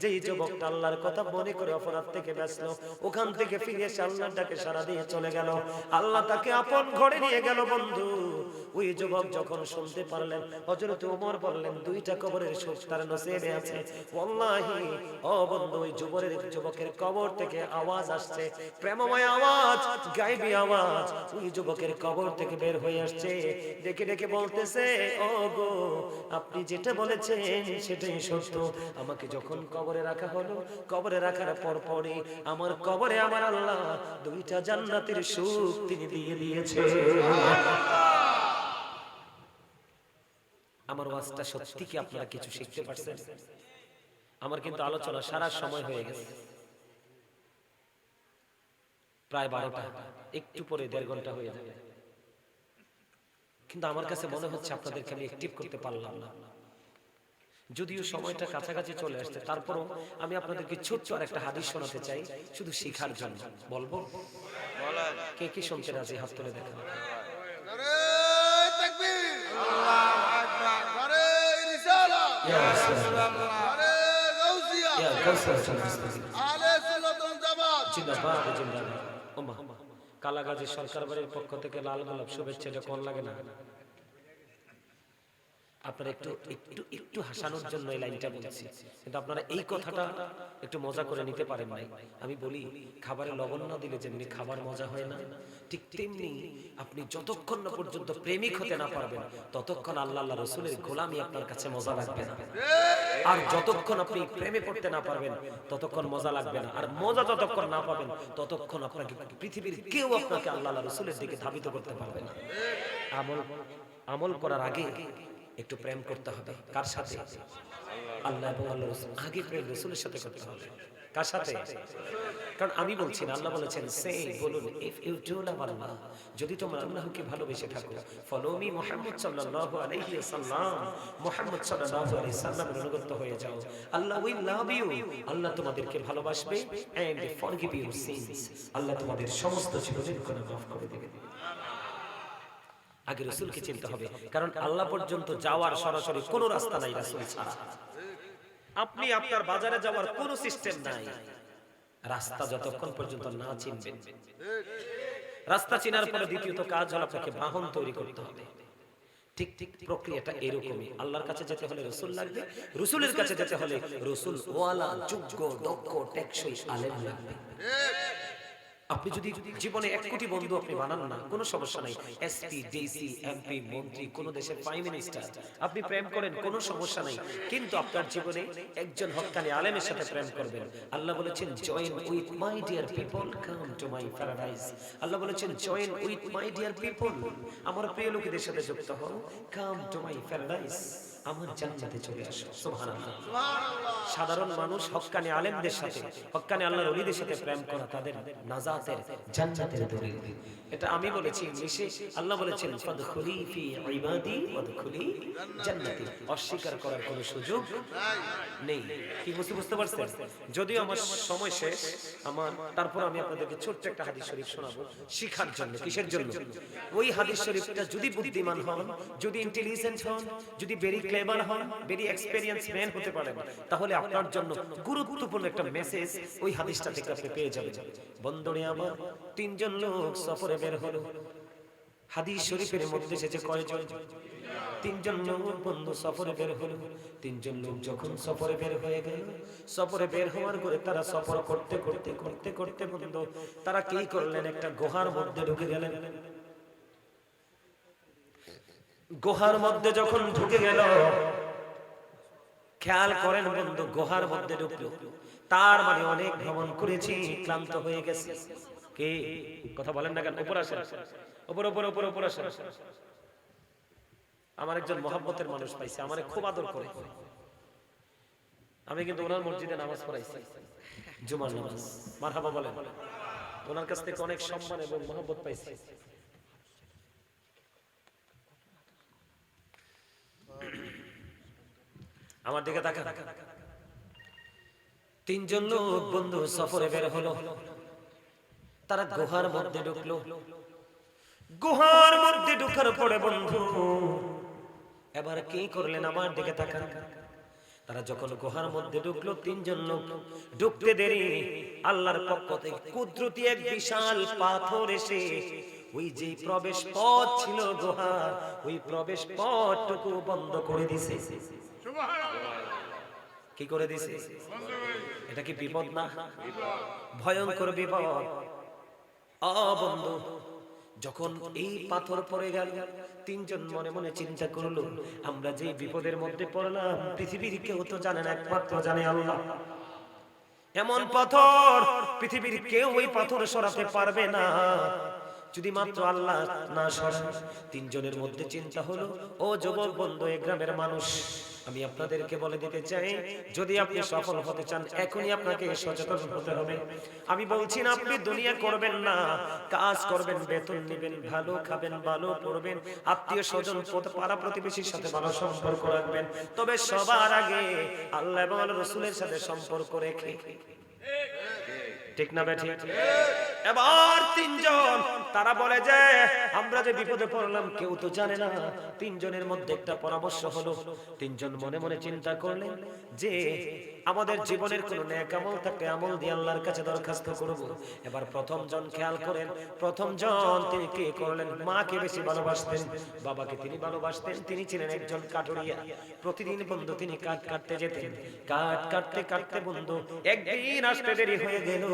যেই যুবকটা আল্লাহর কথা মনে করে অপরাধ থেকে বাঁচলো, ওখান থেকে ফিরে এসে আল্লাহর ডাকে সাড়া দিয়ে চলে গেল, আল্লাহ তাকে আপন ঘরে নিয়ে গেল। বন্ধু ওই যুবক যখন শুনতে পারলেন, হযরত ওমর বললেন, 2টা কবরের সুখ তার নসিবে আছে। ওয়াল্লাহি ও বন্ধু, ওই যুবকের কবর থেকে আওয়াজ আসছে, প্রেমময় আওয়াজ, গায়েবী আওয়াজ, ওই যুবকের কবর থেকে বের হয়ে আসছে, ডেকে ডেকে বলতেছে, ও গো আপনি যেটা বলেছেন সেটাই সত্য। আমাকে যখন কবরে রাখা হলো, কবরে রাখার পর পরে আমার কবরে আমার আল্লাহ 2টা জান্নাতের সুখ তিনি দিয়ে দিয়েছে। আমার ওয়াজটা সত্যি কি আপনারা কিছু শিখতে পারছেন? আমার কিন্তু আলোচনা সারা সময় হয়ে গেছে, প্রায় 12টা, একটু পরে 1.5 ঘন্টা হয়ে যাবে, কিন্তু আমার কাছে মনে হচ্ছে আপনাদেরকে আমি অ্যাক্টিভ করতে পারলাম না। যদিও সময়টা কাছাকাছি চলে আসছে, তারপরও আমি আপনাদেরকে ছোট্ট আর একটা হাদিস শোনাতে চাই, শুধু শেখার জন্য। বলবো? কে কি শুনতে রাজি? হাত তুলে দেখা। কালাগাজী সরকার বাড়ির পক্ষ থেকে লাল গোলাপ শুভেচ্ছা, এটা কোন লাগে না? আপনারা একটু একটু একটু হাসানোর জন্য এই লাইনটা বলছি, কিন্তু আপনারা এই কথাটা একটু মজা করে নিতে পারেন নাই। আমি বলি, খাবারে লবণ না দিলে যেমনি খাবার মজা হয় না, ঠিক তেমনি আপনি যতক্ষণ না পর্যন্ত প্রেমিক হতে না পারবেন ততক্ষণ আল্লাহ আল্লাহ রসুলের গোলামি আপনার কাছে মজা লাগবে না। আর যতক্ষণ আপনি প্রেমে পড়তে না পারবেন ততক্ষণ মজা লাগবে না। আর মজা যতক্ষণ না পাবেন ততক্ষণ আপনাকে পৃথিবীর কেউ আপনাকে আল্লাহ আল্লাহ রসুলের দিকে ধাবিত করতে পারবে না। আমল করার আগে একটু প্রেম করতে হবে। কার সাথে? আল্লাহ এবং আল্লাহ রাসূল। আগে প্রেম রাসূলের সাথে করতে হবে। কার সাথে? কারণ আমি বলছি না, আল্লাহ বলেছেন, সে বলুন, ইফ ইউ ডু লাভ আল্লাহ, যদি তোমরা আল্লাহকে ভালোবেসে থাকো, ফলো মি মুহাম্মদ সাল্লাল্লাহু আলাইহি ওয়াসাল্লাম, মুহাম্মদ সাল্লাল্লাহু আলাইহি সাল্লামের অনুগত হয়ে যাও, আল্লাহ উইল লাভ ইউ, আল্লাহ তোমাদেরকে ভালোবাসবে, এন্ড ফরগিভ ইউর সিনস, আল্লাহ তোমাদের সমস্ত জীবনের গুনাহ মাফ করে দেবে। আগে রাসূলকে চিনতে হবে, কারণ আল্লাহ পর্যন্ত যাওয়ার সরাসরি কোনো রাস্তা নাই রাসূল ছাড়া। আপনি আপনার বাজারে যাওয়ার কোনো সিস্টেম নাই রাস্তা যতক্ষণ পর্যন্ত না চিনবেন। রাস্তা চিনার পরে দ্বিতীয়ত কাজ হলো আপনাকে বাহন তৈরি করতে হবে। ঠিক ঠিক প্রক্রিয়াটা এরকমই। আল্লাহর কাছে যেতে হলে রাসূল লাগবে, রাসূলের কাছে যেতে হলে রাসূল ওয়ালা যোগ্য দক্ষ টেকসই আলেম লাগবে। আপনি যদি জীবনে 1 কোটি বন্ধু আপনি বানান না, কোনো সমস্যা নাই। এসপি, ডিসি, এমপি, মন্ত্রী, কোন দেশের প্রাইম মিনিস্টার আপনি প্রেম করেন, কোনো সমস্যা নাই, কিন্তু আপনার জীবনে একজন হক্কানি আলেমের সাথে প্রেম করবেন। আল্লাহ বলেছেন, join with my dear people, come to my paradise. আল্লাহ বলেছেন, join with my dear people, আমার প্রিয় লোকেদের সাথে যুক্ত হও, কাম টু মাই প্যারাডাইস, আমার জান্নাতে চলে আসো। সুবহানাল্লাহ। সাধারণ মানুষ হক্কানি আলেমদের সাথে, হক্কানি আল্লাহর ওলিদের সাথে প্রেম করা তাদের নাজাতের, জান্নাতের দলিল। এটা আমি বলেছি ইংলিশে, আল্লাহ বলেছেন, ফাদখুলি ফি ইবাদি ওয়াদখুলি জান্নাতি। অস্বীকার করার কোনো সুযোগ নেই। কি বুঝতে পারছেন? যদিও আমার সময় শেষ, তারপর আমি আপনাদেরকে ছোট্ট একটা হাদিস শরীফ শোনাবো শিখার জন্য। কিসের জন্য? ওই হাদিস শরীফটা যদি বুদ্ধিমান হন, যদি ইন্টেলিজেন্ট হন, যদি ভেরি ক্লেভার হন, ভেরি এক্সপেরিয়েন্স ম্যান হতে পারেন, তাহলে আপনার জন্য গুরুত্বপূর্ণ একটা মেসেজ ওই হাদিসটা থেকে আপনি পেয়ে যাবেন। বন্ধুরে আমার, 3 জন লোক সফরে বের হলো। হাদিস শরীফের মধ্যে এসেছে কয়জন? 3 জন লোক বন্ধু সফরে বের হলো। 3 জন লোক যখন সফরে বের হয়ে গেল, সফরে বের হওয়ার পরে তারা সফর করতে করতে করতে করতে বন্ধু তারা কি করলেন? একটা গুহার মধ্যে ঢুকে গেলেন। গুহার মধ্যে যখন ঢুকে গেল, খেয়াল করেন বন্ধু, গুহার মধ্যে ঢুকলো, তার মানে অনেক ভ্রমণ করেছি, ক্লান্ত হয়ে গেছে। কে কথা বলেন না কেন? উপর আসেন, উপর আসেন। আমার একজন মহব্বতের মানুষ পাইছে, আমারে খুব আদর করে। আমি কিন্তু ওনার মসজিদে নামাজ পড়াইছি, জুমার নামাজ। মারহাবা বলেন। ওনার কাছ থেকে অনেক সম্মান এবং মহব্বত পাইছি। আমার দিকে তাকান। 3 জন লোক বন্ধু সফরে বের হলো, তারা গুহার মধ্যে ঢুকলো। গুহার মধ্যে ঢোকার পরে বন্ধু এবার কি করলেন? আমার দিকে তাকান। তারা যখন গুহার মধ্যে ঢুকলো, 3 জন লোক ঢুকতে দেরি, আল্লাহর পক্ষ থেকে কুদরতি এক বিশাল পাথর এসে ওই যে প্রবেশ পথ ছিল গুহার, ওই প্রবেশ পথটুকু বন্ধ করে দিয়েছে। কি করে দিছে? এটা কি বিপদ না? ভয়ঙ্কর বিপদ। বন্ধু যখন এই পাথর পড়ে গেল, 3 জন মনে মনে চিন্তা করলো, আমরা যে বিপদের মধ্যে পড়লাম পৃথিবীর কেউ তো জানে না, একমাত্র জানে আল্লাহ। এমন পাথর পৃথিবীর কেউ ওই পাথর সরাতে পারবে না। যদি মাত্র আল্লাহ না সরান। তিনজনের মধ্যে চিন্তা হলো, ও যুবক বন্ধু, এই গ্রামের মানুষ, আমি আপনাদেরকে বলে দিতে চাই, যদি আপনি সফল হতে চান এখনই আপনাকে সচেতন হতে হবে। আমি বলছি না আপনি দুনিয়া করবেন না, কাজ করবেন, বেতন নেবেন, ভালো খাবেন, ভালো পড়বেন, আত্মীয় স্বজন পাড়া প্রতিবেশীর সাথে ভালো সম্পর্ক রাখবেন, তবে সবার আগে আল্লাহ এবং আল্লাহর রাসূলের সাথে সম্পর্ক রেখে। ঠিক না বেঠিক? এবার তিনজন তারা বলে যে আমরা যে বিপদে পড়লাম কেউ তো জানে না। তিনজনের মধ্যে একটা পরামর্শ হলো। তিনজন মনে মনে চিন্তা করলেন যে আমাদের জীবনের কোন নেক আমল থাকলে আমল দিয়ে আল্লাহর কাছে দরখাস্ত করব। এবার প্রথম জন খেয়াল করেন, প্রথম জন তিনি কি করলেন? মাকে বেশি ভালোবাসতেন, বাবাকে তিনি ভালোবাসতেন। তিনি ছিলেন একজন কাঠুরিয়া। প্রতিদিন বন্ধু তিনি কাঠ কাটতে যেতেন। কাঠ কাটতে কাটতে বন্ধু একদিন আসতে দেরি হয়ে গেল।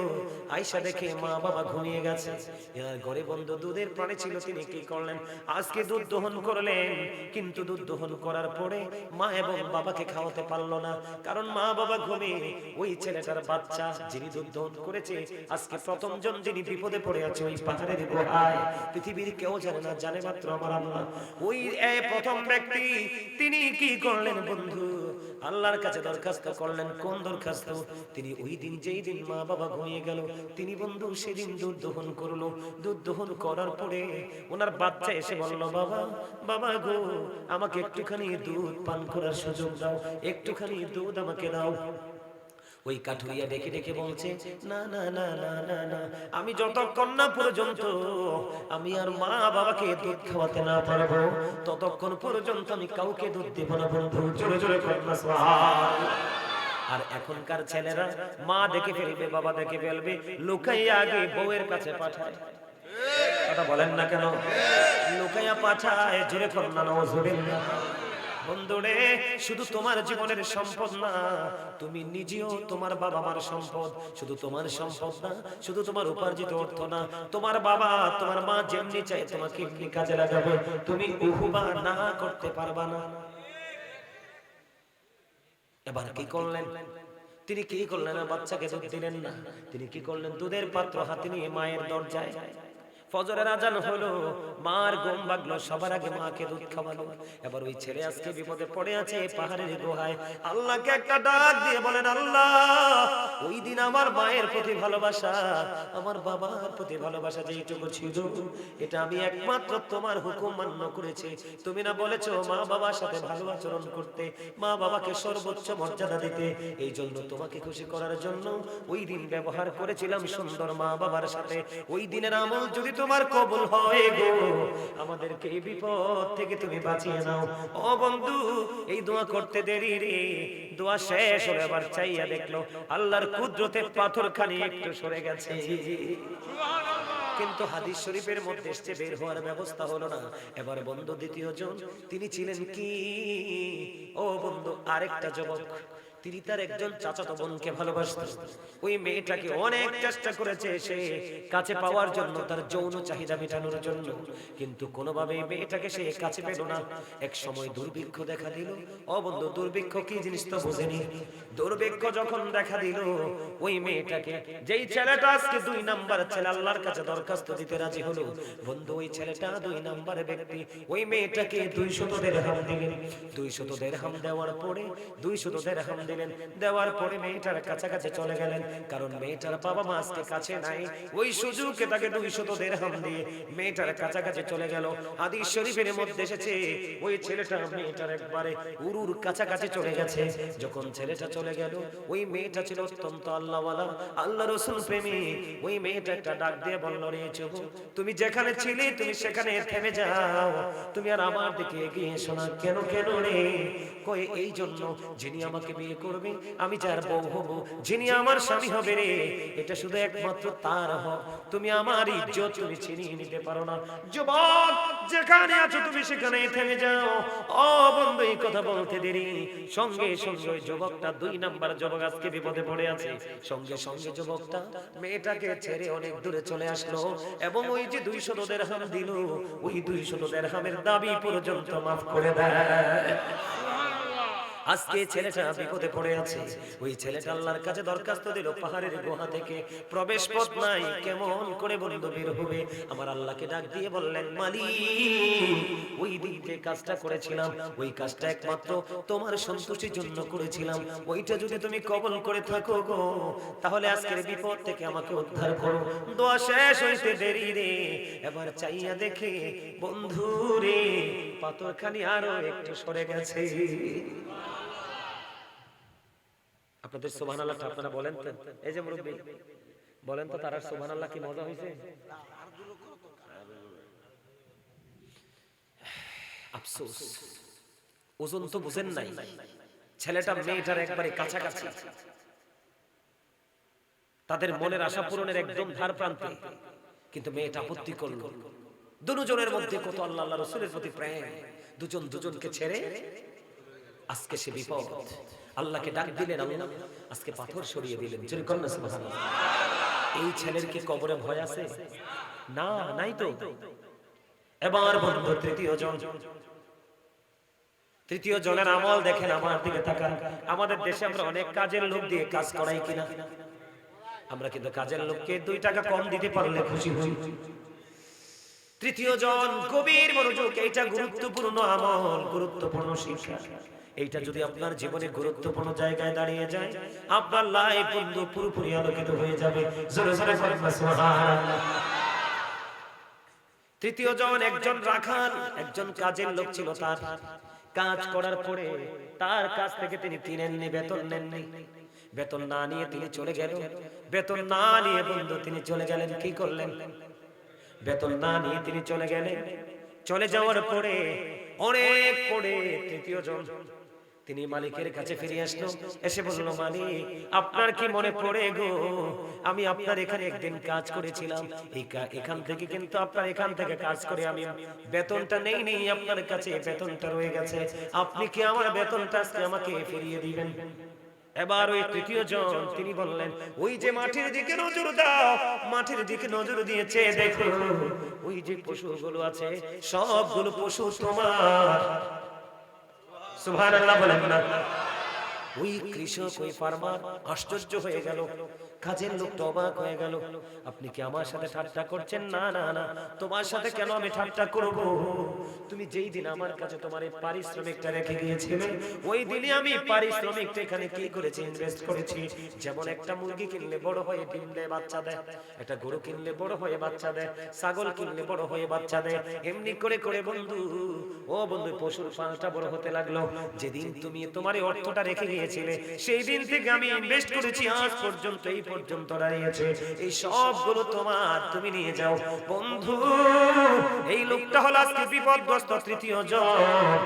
আয়সা দেখে মা বাবা ঘুমিয়ে গেছে। এর ঘরে বন্ধু দুধের প্রাণী ছিল। তিনি কি করলেন? আজকে দুধ দহন করলেন, কিন্তু দুধ দহন করার পরে মা এবং বাবাকে খাওয়াতে পারলো না, কারণ মা বাবা ঘুমিয়ে। ওই ছেলেটার বাচ্চা যিনি দুধ দহন করেছে, আজকে প্রথম জন যিনি বিপদে পড়ে আছে ওই পাহাড়ের গুহায়, পৃথিবীর কেউ জানে না, জানে মাত্র আমার আল্লাহ। ওই প্রথম ব্যক্তি তিনি কি করলেন বন্ধু? আল্লাহর কাছে দরখাস্ত করলেন। কোন দরখাস্ত? তিনি ওই দিন যেই দিন মা বাবা ঘুমিয়ে গেল, তিনি বন্ধু সেদিন দুধ দহন করলো। দুধ দহন করার পরে ওনার বাচ্চা এসে বলল, বাবা, বাবা গো, আমাকে একটুখানি দুধ পান করার সুযোগ দাও, একটুখানি দুধ আমাকে দাও। ওই কাঠুরিয়া ডেকে ডেকে বলছে, না না না না না না, আমি যতক্ষণ না পর্যন্ত আমি আর মা বাবাকে দুধ খাওয়াতে না পারবো ততক্ষণ পর্যন্ত আমি কাউকে দুধ দেব না। বন্ধু জোরে জোরে কন্যা সুবহানাল্লাহ। আর এখনকার ছেলেরা মা দেখে ফেলবে, বাবা দেখে ফেলবে, লুকাইয়া আগে বউয়ের কাছে পাঠায়। কথা বলেন না কেন? লুকাইয়া পাঠায়। জোরে কন্যা নাউজুবিল্লাহ। বন্ধুরে, শুধু তোমার জীবনের সম্পদ না, তুমি নিজেও তোমার বাবা মার সম্পদ। শুধু তোমার সম্পদ না, শুধু তোমার উপার্জিত অর্থ না, তোমার বাবা তোমার মা যেমনি চাই তোমাকে এমনি কাজে লাগাবে, তুমি উহুবা না করতে পারবা না। এবার কি করলেন? তিনি কি করলেন? বাচ্চাকে দুধ দিলেন না। তিনি কি করলেন? দুধের পাত্র হাতে নিয়ে মায়ের দরজায়। ফজরের আজান হলো, মার ঘুম ভাঙলো, সবার আগে মাকে দুধ খাওয়ালো। এবার ওই ছেলে আজকে বিপদে পড়ে আছে পাহাড়ের গুহায়। আল্লাহকে একটা ডাক দিয়ে বলেন, আল্লাহ, ওই দিন আমার মায়ের প্রতি ভালোবাসা, আমার বাবার প্রতি ভালোবাসা যেইটুকু ছিল, এটা আমি একমাত্র তোমার হুকুম মান্য করেছি। তুমি না বলেছো মা বাবার সাথে ভালো আচরণ করতে, মা বাবাকে সর্বোচ্চ মর্যাদা দিতে? এই জন্য তোমাকে খুশি করার জন্য ওই দিন ব্যবহার করেছিলাম সুন্দর মা বাবার সাথে। ওই দিনের আমল যদি তোমার কবুল হয় গো, আমাদেরকে এই বিপদ থেকে তুমি বাঁচিয়ে নাও। ও বন্ধু, এই দোয়া করতে দেরি রে। দোয়া শেষ হলে আবার চাইয়া দেখলো আল্লাহর কুদরতে পাথরখানি একটু সরে গেছে। কিন্তু হাদিস শরীফের মধ্যে এসে বের হওয়ার ব্যবস্থা হলো না। এবার বন্ধু দ্বিতীয় জন, তিনি ছিলেন কি? ও বন্ধু, আরেকটা যুবক, তিনি তার একজন চাচাতো বোনকে ভালোবাসতেন। ওই মেয়েটাকে অনেক চেষ্টা করেছে সে কাছে পাওয়ার জন্য, তার যৌন চাহিদা মেটানোর জন্য, কিন্তু কোনোভাবে মেয়েটাকে সে কাছে পেল না। এক সময় দুর্ভিক্ষ দেখা দিল। ও বন্ধু, দুর্ভিক্ষ কি জিনিস তো বুঝেনি। দুর্ভিক্ষ যখন দেখা দিল, ওই মেয়েটাকে, যেই ছেলেটা আজকে 2 নাম্বার ছেলে, আল্লাহর কাছে দরখাস্ত দিতে রাজি হলো, বন্ধু ওই ছেলেটা 2 নাম্বারের ব্যক্তি, ওই মেয়েটাকে 200 দিরহাম দিলেন। 200 দিরহাম দেওয়ার পরে 200 দিরহাম দিলেন, দেওয়ার পরে মেয়েটার কাছাকাছি চলে গেলেন, কারণ মেয়েটার বাবা মা আজকে কাছে নাই। ওই সুযোগে তাকে 200 দিরহাম দিয়ে মেয়েটার কাছাকাছি চলে গেল। হাদিস শরীফের মধ্যে এসেছে ওই ছেলেটা মেয়েটার একবারে উরুর কাছাকাছি চলে গেছে। যখন ছেলেটা চলে গেল, ওই মেয়েটা ছিল অত্যন্ত আল্লাহওয়ালা, আল্লাহ রাসূল প্রেমিক। ওই মেয়েটা একটা ডাক দিয়ে বলল, রে যুবক, তুমি যেখানে ছিলে তুমি সেখানে থেমে যাও, তুমি আর আমার দিকে এগিয়ে এসো না। কেন কেন রে? কই এই জন্য, যিনি আমাকে বিয়ে করবে, আমি যার বউ হব, যিনি আমার স্বামী হবে রে, এটা শুধু একমাত্র তার হক। তুমি আমার ইজ্জত তুমি ছিনিয়ে নিতে পারো না। যুবক, যেখানে আছো তুমি সেখানে থেমে যাও। ও বন্ধু, এই কথা বলতে দেরি, সঙ্গে সঙ্গে ওই যুবকটা 2 নাম্বার যুবক আজকে বিপদে পড়ে আছে, সঙ্গে সঙ্গে যুবকটা মেয়েটাকে ছেড়ে অনেক দূরে চলে আসলো এবং ওই যে 200 দিরহাম দিল, ওই 200 দিরহামের দাবি পর্যন্ত মাফ করে দেয়। আজকে ছেলেটা বিপদে পড়ে আছে, ওই ছেলেটা আল্লাহর কাছে দরখাস্ত দিল, পাহাড়ের গুহা থেকে প্রবেশ পথ নাই, কেমন করে বন্ধু বের হবে? আমার আল্লাহকে ডাক দিয়ে বললেন, মালিক, ওই দিন যে কাজটা করেছিলাম, ওই কাজটা একমাত্র তোমার সন্তুষ্টির জন্য করেছিলাম, ওইটা যদি তুমি কবুল করে থাকো গো, তাহলে আজকের বিপদ থেকে আমাকে উদ্ধার করো। দোয়া শেষ হইতে দেরি রে, এবার চাইয়া দেখে বন্ধু রে, পাথরখানি আরো একটু সরে গেছে। আপনাদের সুবহানাল্লাহটা আপনারা বলেন তো, এই যে মুরব্বি বলেন তো, তার সুবহানাল্লাহ কি মজা হয়েছে? আফসোস, ওজন তো বুঝেন নাই, ছেলেটা মেয়েটার একবারে কাছাকাছি, তাদের মনের আশা পূরণের একদম ধার প্রান্তে, কিন্তু মেয়েটা আপত্তি করলো। দুজনের মধ্যে কত আল্লাহ আল্লাহ রাসূলের প্রতি প্রেম, দুজন দুজনকে ছেড়ে আজকে সে বিপদ। আল্লাহকে ডাক দিলেন, আল্লাহ আজকে পাথর সরিয়ে দিলেন। জোরে করেন না সুবহানাল্লাহ। এই ছেলের কি কবরে ভয় আছে? না, নাই তো। এবার বন্ধু তৃতীয় জনের আমল দেখেন, আমার দিকে তাকান। আমাদের দেশে আমরা অনেক কাজের লোক দিয়ে কাজ করাই কিনা? আমরা কিন্তু কাজের লোককে 2 টাকা কম দিতে পারলে খুশি হই। তৃতীয় জন গভীর মনোযোগ, এইটা গুরুত্বপূর্ণ আমল, গুরুত্বপূর্ণ শিক্ষা। এইটা যদি আপনার জীবনে গুরুত্বপূর্ণ জায়গায় দাঁড়িয়ে যায়, আপনার লাইফ বন্ধু পুরোপুরি আলোকিত হয়ে যাবে। জোরে জোরে বলেন সুবহানাল্লাহ। তৃতীয় জন একজন রাখাল, একজন কাজের লোক ছিল। তার কাজ করার পরে তার কাছ থেকে তিনি বেতন নেননি। বেতন না নিয়ে তিনি চলে গেলেন। বেতন না নিয়ে বন্ধু তিনি চলে গেলেন। কি করলেন? বেতন না নিয়ে তিনি চলে গেলেন। চলে যাওয়ার পরে অনেক পরে তৃতীয় জন তিনি মালিকের কাছে ফিরে আসলো, এসে বলল, মালিক, আপনার কি মনে পড়ে গো, আমি আপনার এখানে একদিন কাজ করেছিলাম, এখান থেকে কিন্তু আপনার এখান থেকে কাজ করে আমি বেতনটা নেই, আপনার কাছে বেতনটা রয়ে গেছে, আপনি কি আমার বেতনটা আজকে আমাকে ফিরিয়ে দিবেন? এবার ওই তৃতীয় জন তিনি বললেন, ওই যে মাটির দিকে নজর দাও, মাটির দিকে নজর দিয়েছে, দেখো ওই যে পশুগুলো আছে, সবগুলো পশু তোমার। সুবহানাল্লাহ বলেন না। ওই কৃষক, ওই ফার্মার আশ্চর্য হয়ে গেল, কাজের লোকটা অবাক হয়ে গেল, আপনি কি আমার সাথে ঠাট্টা করছেন? না না না, তোমার সাথে কেন আমি ঠাট্টা করব? তুমি যেই দিন আমার কাছে তোমার এই পারিশ্রমিকটা রেখে গিয়েছিলে, ওই দিনই আমি পারিশ্রমিকটা এখানে কি করেছি? ইনভেস্ট করেছি। যেমন একটা মুরগি কিনলে বড় হয়ে ডিম দেয়, বাচ্চা দেয়, একটা গরু কিনলে বড় হয়ে বাচ্চা দেয়, ছাগল কিনলে বড় হয়ে বাচ্চা দেয়, এমনি করে করে বন্ধু, ও বন্ধু, পশুর পালটা বড় হতে লাগলো। যেদিন তুমি তোমার এই অর্থটা রেখে গিয়েছিলে, সেই দিন থেকে আমি ইনভেস্ট করেছি, আজ পর্যন্ত এই পর্যন্ত দাঁড়িয়েছে, এই সবগুলো তোমার, তুমি নিয়ে যাও। বন্ধু, এই লোকটা হলো আজকে বিপদগ্রস্ত তৃতীয় জন।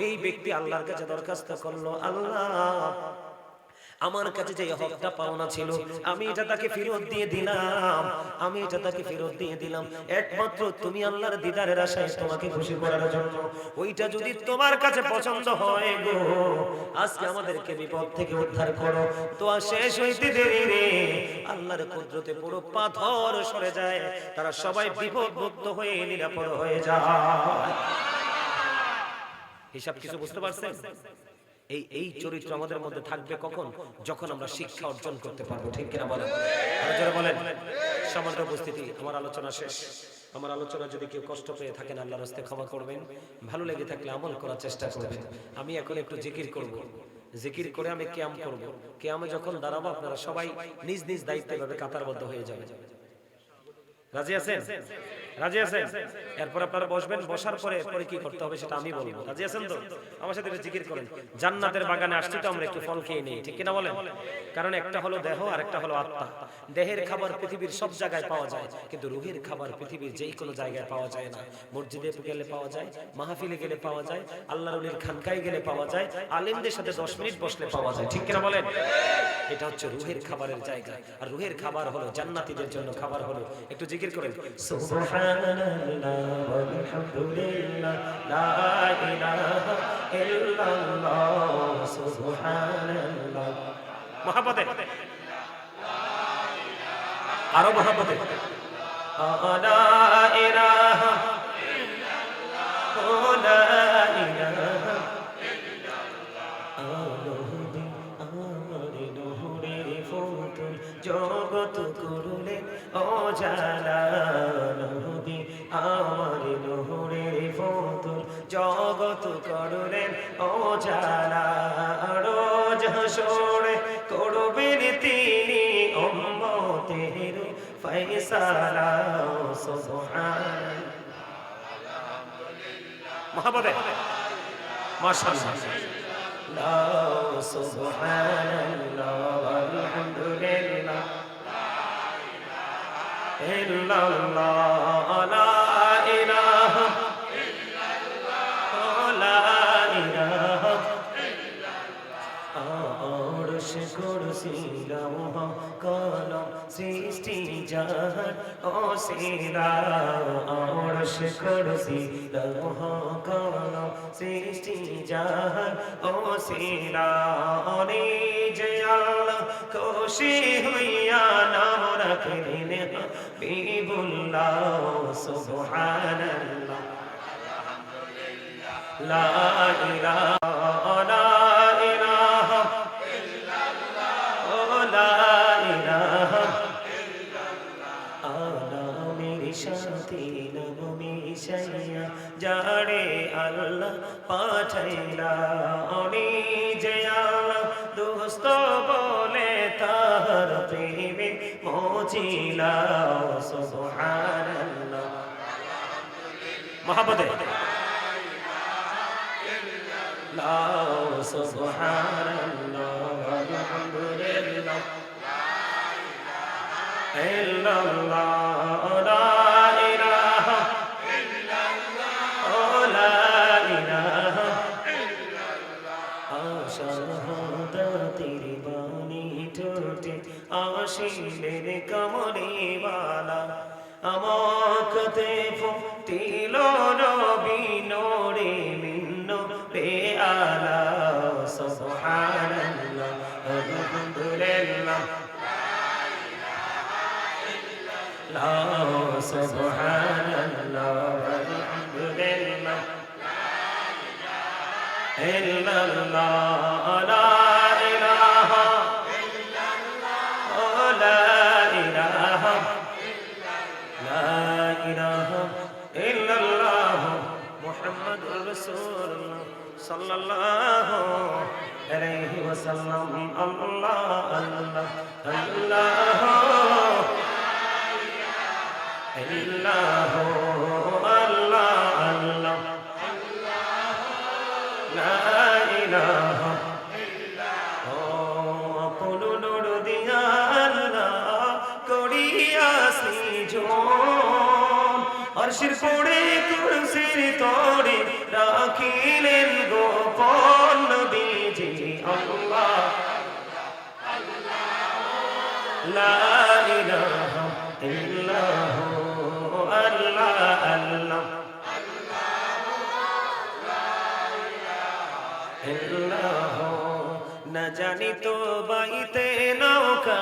এই ব্যক্তি আল্লাহর কাছে দরখাস্ত করলো, আল্লাহ, আমার কাছে যে হকটা পাওনা ছিল আমি এটা তাকে ফেরত দিয়ে দিলাম, আমি এটা তাকে ফেরত দিয়ে দিলাম, একমাত্র তুমি আল্লাহর দিদারের আশায়, তোমাকে খুশি করার জন্য। ওইটা যদি তোমার কাছে পছন্দ হয় গো, আজকে আমাদেরকে বিপদ থেকে উদ্ধার করো। তো আর শেষ হইতে দেরি রে, আল্লাহর কুদরতে পুরো পাথর সরে যায়, তারা সবাই বিপদমুক্ত হয়ে নিরাপদ হয়ে যায়। হিসাব কিছু বুঝতে পারছেন? এই চরিত্র আমাদের মধ্যে থাকবে কখন? যখন আমরা শিক্ষা অর্জন করতে পারবো। ঠিক কিনা বলেন? আলোচনা বলেন। সম্মানিত উপস্থিতি, আমার আলোচনা শেষ। আমার আলোচনা যদি কেউ কষ্ট পেয়ে থাকেন, আল্লাহর রাস্তে ক্ষমা করবেন। ভালো লেগে থাকলে আমল করার চেষ্টা করবেন। আমি এখন একটু জিকির করব, জিকির করে আমি কিয়াম করব। কিয়ামে যখন দাঁড়াবো, আপনারা সবাই নিজ নিজ দায়িত্বে ভাবে কাতারবদ্ধ হয়ে যাবেন। রাজি আছেন? রাজি আছেন? এরপর আপনারা বসবেন, বসার পরে কি করতে হবে সেটা আমি বলবো। রাজি আছেন তো? আমার সাথে জিকির করেন। জান্নাতের বাগানে আসছি তো আমরা, একটু ফল খেয়ে নেই, ঠিক কিনা বলেন? কারণ একটা হলো দেহ আর একটা হলো আত্মা। দেহের খাবার পৃথিবীর সব জায়গায় পাওয়া যায়, কিন্তু রুহের খাবার পৃথিবীর যেই কোনো জায়গায় পাওয়া যায় না। মসজিদে গেলে পাওয়া যায়, মাহফিলে গেলে পাওয়া যায়, আল্লাহর ওলির খানকায় গেলে পাওয়া যায়, আলেমদের সাথে 10 মিনিট বসলে পাওয়া যায়, ঠিক কিনা বলেন? এটা হচ্ছে রুহের খাবারের জায়গা। আর রুহের খাবার হলো জান্নাতীদের জন্য খাবার হলো, একটু জিকির করেন, সুবহানাল্লাহ ওয়ালহামদুলিল্লাহ লা ইলাহা ইল্লাল্লাহ সুবহানাল্লাহ। মহব্বতে, আরো মহব্বতে, লা ইলাহা ইল্লাল্লাহ লা ইলাহা ইল্লাল্লাহ। জগত করলেন ও জালা নবী আমার নূরের ফতুর জগত করলেন ও জালা রোজ হাসরে করবেন তিনি উম্মতের ফয়সালা সুবহানাল্লাহ মহব্বতে মাশাআল্লাহ লা সুবহানাল্লাহ আলহামদুলিল্লাহ ইল্লাল্লাহ লা ইলাহা ইল্লাল্লাহ লা ইলাহা আরশ কুরসি লৌহ কলম সৃষ্টি জাহান অসীলা আরশ কুরসি লৌহ কলম সৃষ্টি জাহান অসীলা নিজে আল্লাহ খুশি হইয়া নাম রাখলেন হাবিবুল্লাহ সুবহানাল্লাহ লা ইলাহা লা ইলাহা ইল্লাল্লাহ লা ইলাহা ইল্লাল্লাহ আলামের সাথে নাম মিশাইয়া যারে আল্লাহ পাঠাইলা নিজে আল্লাহ দোস্ত বলে তাহার প্রেমে মজিলা সুবহানাল্লাহ মহব্বতে লা সুবহানাল্লাহ আলহামদুলিল্লাহ ইল্লাল্লাহ লা ইলাহা ইল্লাল্লাহ লা ইলাহা ইল্লাল্লাহ শাহাদাতের বাণী ঠোঁটে আসিলেন কামলিওয়ালা আমাকে ফুটিল নবী নূরে মিন্ন রে আলা সুবহানাল্লাহ আলহামদুলিল্লাহ লা সুবহানাল্লাহ আলহামদুলিল্লাহ ইল্লাল্লাহ লা ইলাহা ইল্লাল্লাহ লা ইলাহা লা ইলাহা ইল্লাল্লাহ মুহাম্মাদুর রাসূলুল্লাহ সাল্লাল্লাহু আলাইহি ওয়াসাল্লাম আল্লাহ আল্লাহ আল্লাহ ইল্লাল্লাহ আল্লাহ আল্লাহ লা ইলাহা ইল্লাল্লাহ আপন নূর দিয়া আল্লাহ করিয়া সৃজন আরশের পড়ে কুরসির তরে রাখিলেন গোপন নবীজি আল্লাহ লা ইলাহা ইল্লাল্লাহ আল্লাহ আল্লাহ ইল্লাল্লাহ না জানি তো বাইতে নৌকা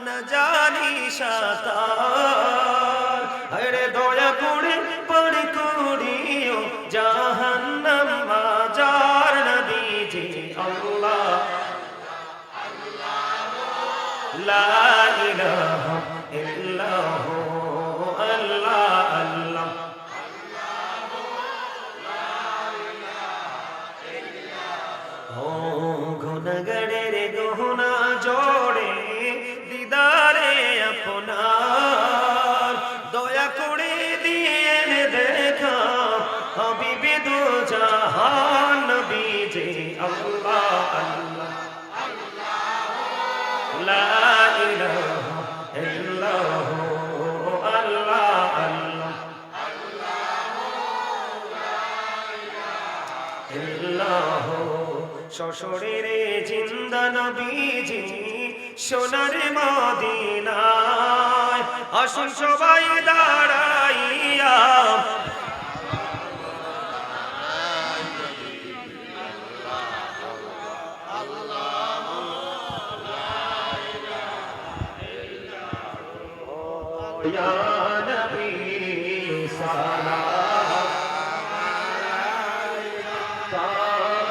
না জানি সাঁতার আরে দয়া করে পার করিও জাহান্নাম মাজার নবীজি আল্লাহ লা ইলাহা ইল্লাল্লাহ আল্লাহ আল্লাহ ও গুনাহগারের গহনা জোড়ে দিদারে আপনার দয়া করে দিয়েন দেখা হাবিবে দু জাহান নবীজি আল্লাহ আল্লাহ লা ইলাহা ইল্লাল্লাহ আল্লাহ আল্লাহ ইল্লাল্লাহ শ্বশুরেরে জিন্দা নবীজি সোনার মদিনায় আসুন সবাই দাঁড়াইয়া ইয়া নবী সালাম আলাইকা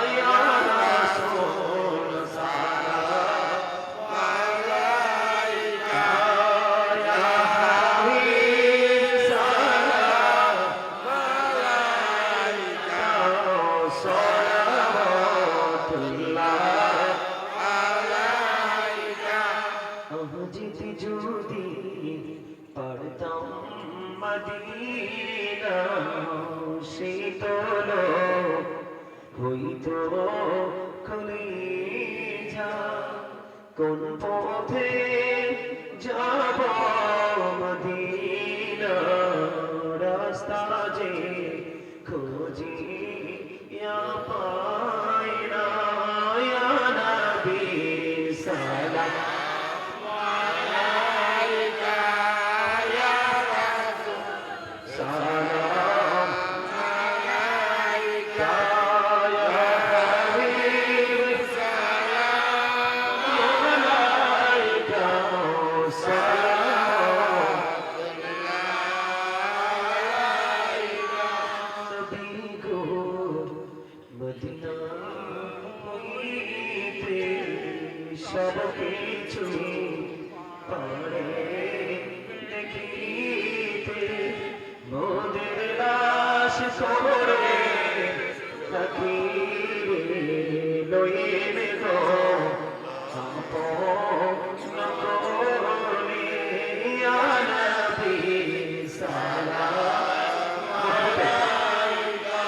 ইয়া রাসূল সালাম আলাইকা ওই তো কলিজা কোন পথে যাব মদিনা রাস্তা যে খুঁজি পাই না ইয়া নবী সালাম আলাইকা ইয়া রাসূল সালাম আলাইকা ইয়া হাবিব সালাম আলাইকা সালাম আলাইকা নবী গো মদিনা হইতে সব কিছু পারে দেখিতে মোদের লাশ করে রাখিবে লইবে গো আপন করে ইয়া নবী সালাম আলাইকা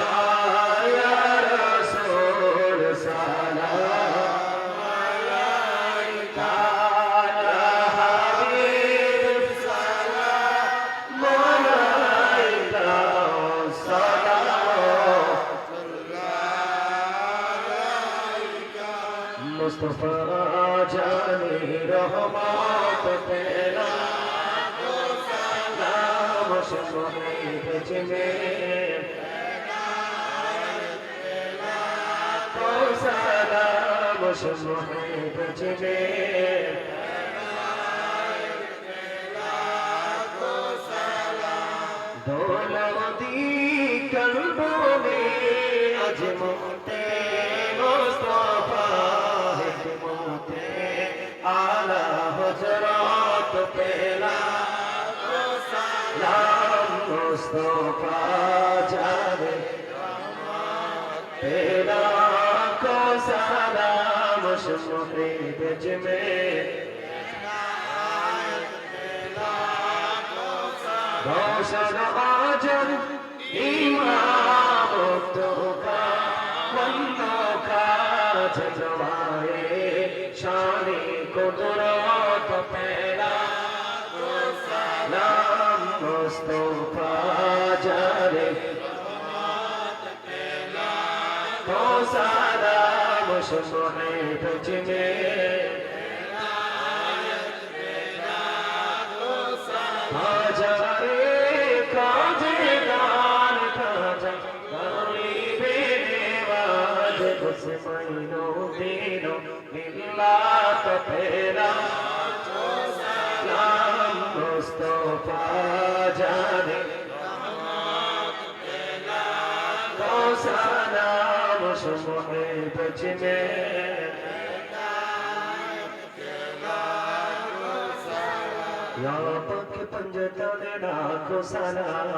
ইয়া রাসূল সালাম আলাইকা ইয়া হাবিব সালাম আলাইকা সালাম মুস্তাফা জানে রহমত পেলা সালাম শমে বেজমে সালাম শমে বেজমে দৌলতি কলবো में अजमते मुस्तफा हिकमते आला हजरत पेला सलाम मुस्तफा जाने पेला को सलाम शमे बेज में रोशन आजम इमाम तो का वंदो का जजवाए शानी कुदरत पैदा सलाम मुस्तफा जारे तो सलाम शमे बेज में मुस्तफा जाने तो सलाम शमे बेज में या पकी पंजतन लाखो सलाम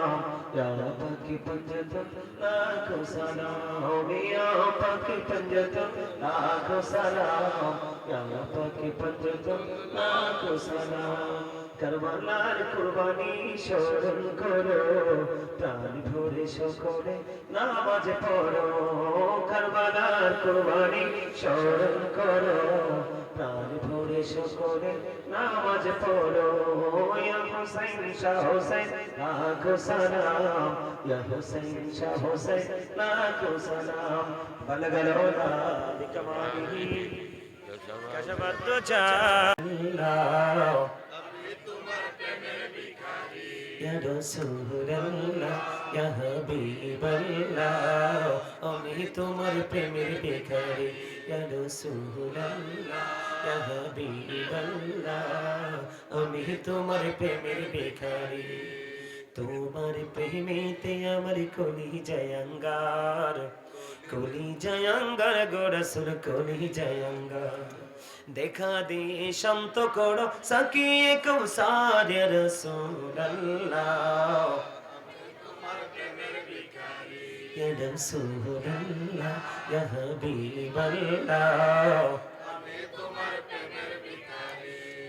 या पकी पंजतन लाखो सलाम या पकी पंजतन लाखो सलाम या पकी पंजतन लाखो सलाम करबलार कुर्बानी স্মরণ করো প্রাণ ভরে সকলে নামাজ পড়ো করবলার কুরবানি স্মরণ করো প্রাণ ভরে সকলে নামাজ পড়ো ইয়া হুসাইন শাহ হুসাইন লাখো সালাম ইয়া হুসাইন শাহ হুসাইন লাখো সালাম বলগল ওলা বিকমালিহি কাশাবাত চাল্লাহ या रसूलुल्लाह या हबीबुल्लाह আমি তোমার প্রেমের ভিখারি या रसूलुल्लाह या हबीबुल्लाह আমি তোমার প্রেমের ভিখারি তোমার প্রেমেতে আমার কলিজায় আঙ্গার গো রাসূল কলিজায় আঙ্গার দেখা দে শান্ত করো সাকিয়ে কৌসার ইয়া রাসূলুল্লাহ ইয়া রাসূলুল্লাহ ইয়া হাবিবাল্লাহ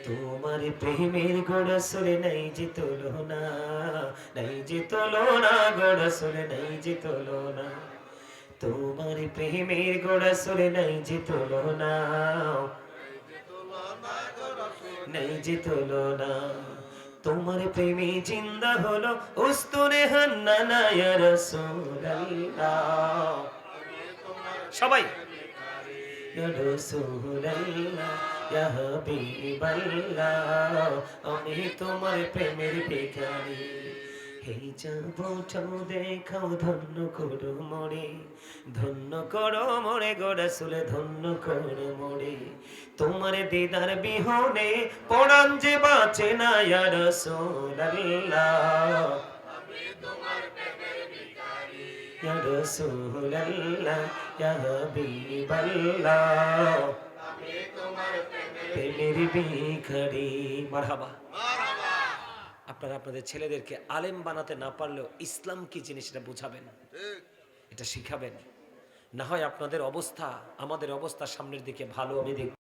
তোমার প্রেমের গো রাসূল নাই যে তুলনা গো রাসূল নাই যে তুলনা তোমার প্রেমের গোড়া সুরে নাই যে তুলনা, নাই যে তুলনা। তোমার প্রেমে জিন্দা হলো উস্তুনে হান্নানা ইয়া রাসূলুল্লাহ। সবাই ইয়া রাসূলুল্লাহ ইয়া হাবিবাল্লাহ, আমি তোমার প্রেমের ভিখারি। এই যাবটাও দেখাও ধন্য করো মোরে, ধন্য করো মোরে গো রাসূল, ধন্য করো মোরে। তোমার দিদার বিহনে পরাণ যে বাঁচে না ইয়া রাসূলুল্লাহ, ইয়া রাসূলুল্লাহ ইয়া হাবিবাল্লাহ, প্রেমের ভিখারি। মারহাবা। আপনারা আপনাদের ছেলেদেরকে আলেম বানাতে না পারলেও ইসলাম কি জিনিস এটা বুঝাবেন, এটা শিখাবেন। না হয় আপনাদের অবস্থা আমাদের অবস্থার সামনের দিকে ভালো আমি দেখব।